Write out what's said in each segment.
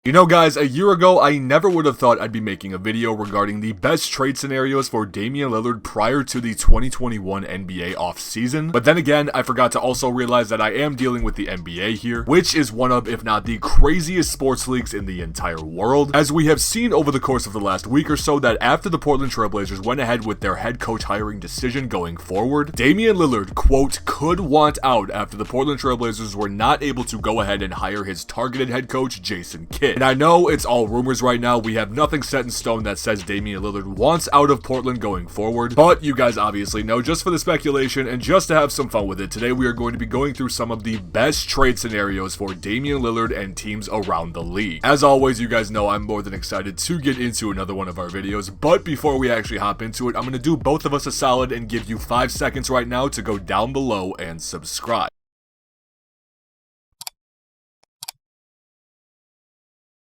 You know guys, a year ago, I never would have thought I'd be making a video regarding the best trade scenarios for Damian Lillard prior to the 2021 NBA offseason. But then again, I forgot to also realize that I am dealing with the NBA here, which is one of, if not the craziest sports leagues in the entire world. As we have seen over the course of the last week or so, that after the Portland Trail Blazers went ahead with their head coach hiring decision going forward, Damian Lillard, quote, could want out after the Portland Trail Blazers were not able to go ahead and hire his targeted head coach, Jason Kidd. And I know it's all rumors right now. We have nothing set in stone that says Damian Lillard wants out of Portland going forward, but you guys obviously know, just for the speculation and just to have some fun with it, today we are going to be going through some of the best trade scenarios for Damian Lillard and teams around the league. As always, you guys know I'm more than excited to get into another one of our videos, but before we actually hop into it, I'm going to do both of us a solid and give you 5 seconds right now to go down below and subscribe.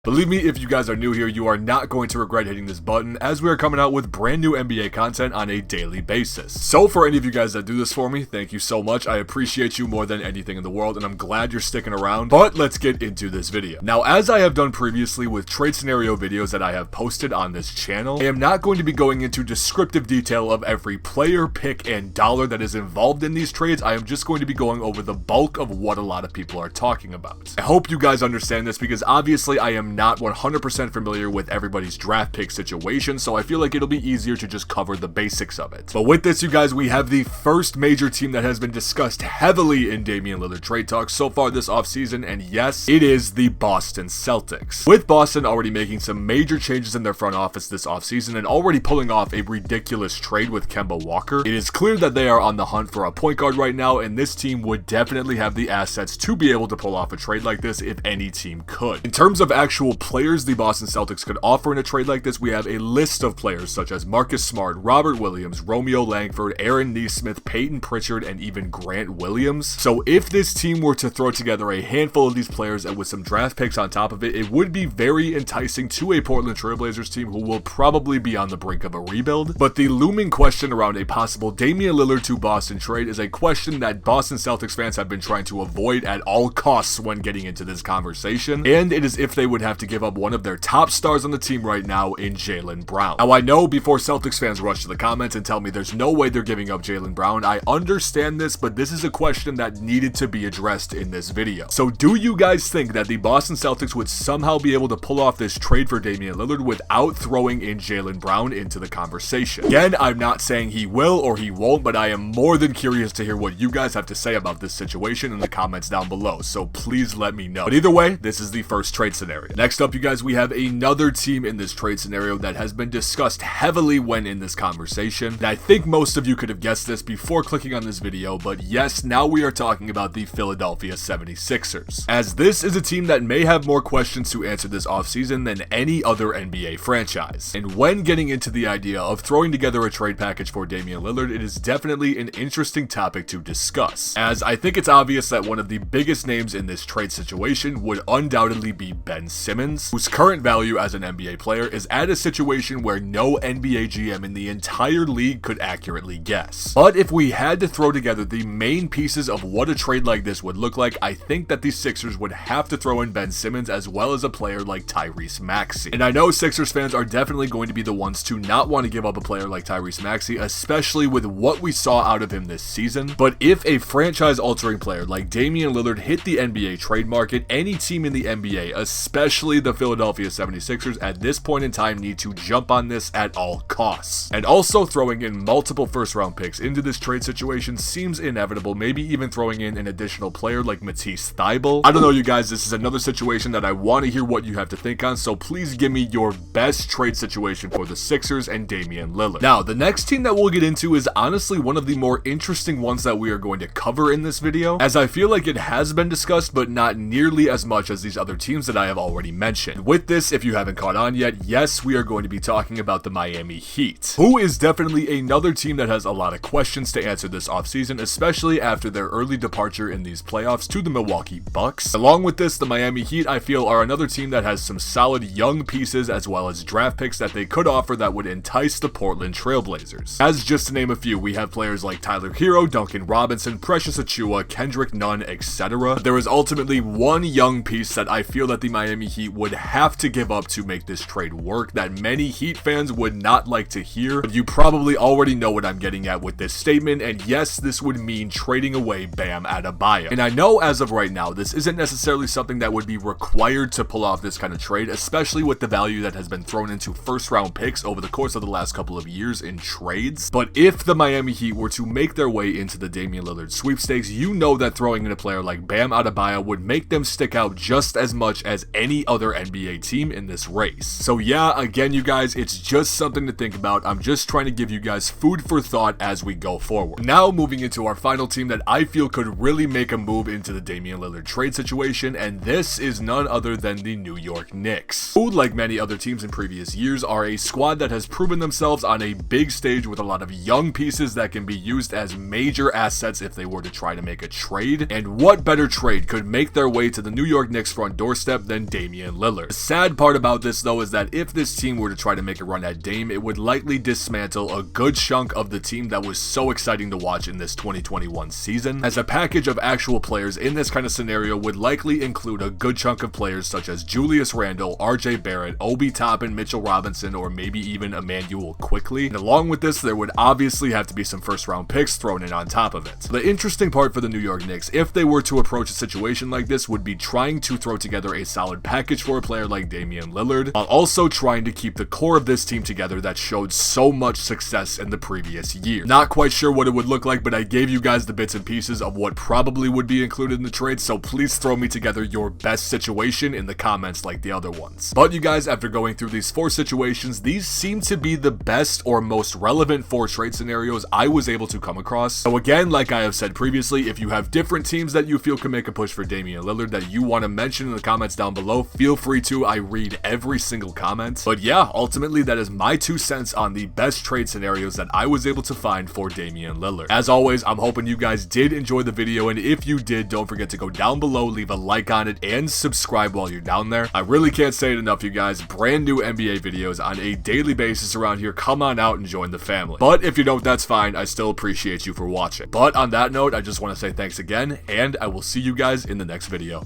Believe me, if you guys are new here, you are not going to regret hitting this button, as we are coming out with brand new NBA content on a daily basis. So for any of you guys that do this for me, thank you so much. I appreciate you more than anything in the world, and I'm glad you're sticking around. But let's get into this video. Now, as I have done previously with trade scenario videos that I have posted on this channel, I am not going to be going into descriptive detail of every player, pick, and dollar that is involved in these trades. I am just going to be going over the bulk of what a lot of people are talking about. I hope you guys understand this, because obviously I am not 100% familiar with everybody's draft pick situation, so I feel like it'll be easier to just cover the basics of it. But with this, you guys, we have the first major team that has been discussed heavily in Damian Lillard trade talks so far this offseason, and yes, it is the Boston Celtics. With Boston already making some major changes in their front office this offseason and already pulling off a ridiculous trade with Kemba Walker, it is clear that they are on the hunt for a point guard right now, and this team would definitely have the assets to be able to pull off a trade like this if any team could. In terms of actual players the Boston Celtics could offer in a trade like this, we have a list of players such as Marcus Smart, Robert Williams, Romeo Langford, Aaron Nesmith, Peyton Pritchard, and even Grant Williams. So if this team were to throw together a handful of these players and with some draft picks on top of it, it would be very enticing to a Portland Trail Blazers team who will probably be on the brink of a rebuild. But the looming question around a possible Damian Lillard to Boston trade is a question that Boston Celtics fans have been trying to avoid at all costs when getting into this conversation, and it is if they would have to give up one of their top stars on the team right now in Jaylen Brown. Now, I know before Celtics fans rush to the comments and tell me there's no way they're giving up Jaylen Brown, I understand this, but this is a question that needed to be addressed in this video. So do you guys think that the Boston Celtics would somehow be able to pull off this trade for Damian Lillard without throwing in Jaylen Brown into the conversation? Again, I'm not saying he will or he won't, but I am more than curious to hear what you guys have to say about this situation in the comments down below, so please let me know. But either way, this is the first trade scenario. Next up, you guys, we have another team in this trade scenario that has been discussed heavily when in this conversation, and I think most of you could have guessed this before clicking on this video, but yes, now we are talking about the Philadelphia 76ers, as this is a team that may have more questions to answer this offseason than any other NBA franchise. And when getting into the idea of throwing together a trade package for Damian Lillard, it is definitely an interesting topic to discuss, as I think it's obvious that one of the biggest names in this trade situation would undoubtedly be Ben Simmons, whose current value as an NBA player is at a situation where no NBA GM in the entire league could accurately guess. But if we had to throw together the main pieces of what a trade like this would look like, I think that the Sixers would have to throw in Ben Simmons as well as a player like Tyrese Maxey. And I know Sixers fans are definitely going to be the ones to not want to give up a player like Tyrese Maxey, especially with what we saw out of him this season. But if a franchise-altering player like Damian Lillard hit the NBA trade market, any team in the NBA, especially the Philadelphia 76ers, at this point in time need to jump on this at all costs. And also throwing in multiple first-round picks into this trade situation seems inevitable, maybe even throwing in an additional player like Matisse Thybulle. I don't know, you guys, this is another situation that I want to hear what you have to think on, so please give me your best trade situation for the Sixers and Damian Lillard. Now, the next team that we'll get into is honestly one of the more interesting ones that we are going to cover in this video, as I feel like it has been discussed, but not nearly as much as these other teams that I have already mentioned. With this, if you haven't caught on yet, yes, we are going to be talking about the Miami Heat, who is definitely another team that has a lot of questions to answer this offseason, especially after their early departure in these playoffs to the Milwaukee Bucks. Along with this, the Miami Heat, I feel, are another team that has some solid young pieces as well as draft picks that they could offer that would entice the Portland Trail Blazers. As just to name a few, we have players like Tyler Hero, Duncan Robinson, Precious Achiuwa, Kendrick Nunn, etc. There is ultimately one young piece that I feel that the Miami Heat would have to give up to make this trade work that many Heat fans would not like to hear, but you probably already know what I'm getting at with this statement, and yes, this would mean trading away Bam Adebayo. And I know as of right now, this isn't necessarily something that would be required to pull off this kind of trade, especially with the value that has been thrown into first round picks over the course of the last couple of years in trades. But if the Miami Heat were to make their way into the Damian Lillard sweepstakes, you know that throwing in a player like Bam Adebayo would make them stick out just as much as any other NBA team in this race. So yeah, again, you guys, it's just something to think about. I'm just trying to give you guys food for thought as we go forward. Now moving into our final team that I feel could really make a move into the Damian Lillard trade situation, and this is none other than the New York Knicks, who, like many other teams in previous years, are a squad that has proven themselves on a big stage with a lot of young pieces that can be used as major assets if they were to try to make a trade. And what better trade could make their way to the New York Knicks front doorstep than Damian Lillard? The sad part about this though is that if this team were to try to make a run at Dame, it would likely dismantle a good chunk of the team that was so exciting to watch in this 2021 season, as a package of actual players in this kind of scenario would likely include a good chunk of players such as Julius Randle, RJ Barrett, Obi Toppin, Mitchell Robinson, or maybe even Emmanuel Quickly. And along with this, there would obviously have to be some first round picks thrown in on top of it. The interesting part for the New York Knicks, if they were to approach a situation like this, would be trying to throw together a solid package for a player like Damian Lillard, while also trying to keep the core of this team together that showed so much success in the previous year. Not quite sure what it would look like, but I gave you guys the bits and pieces of what probably would be included in the trade, so please throw me together your best situation in the comments like the other ones. But you guys, after going through these 4 situations, these seem to be the best or most relevant 4 trade scenarios I was able to come across. So again, like I have said previously, if you have different teams that you feel can make a push for Damian Lillard that you want to mention in the comments down below, feel free to. I read every single comment. But yeah, ultimately that is my 2 cents on the best trade scenarios that I was able to find for Damian Lillard. As always, I'm hoping you guys did enjoy the video, and if you did, don't forget to go down below, leave a like on it, and subscribe while you're down there. I really can't say it enough, you guys. Brand new NBA videos on a daily basis around here. Come on out and join the family. But if you don't, that's fine. I still appreciate you for watching. But on that note, I just want to say thanks again, and I will see you guys in the next video.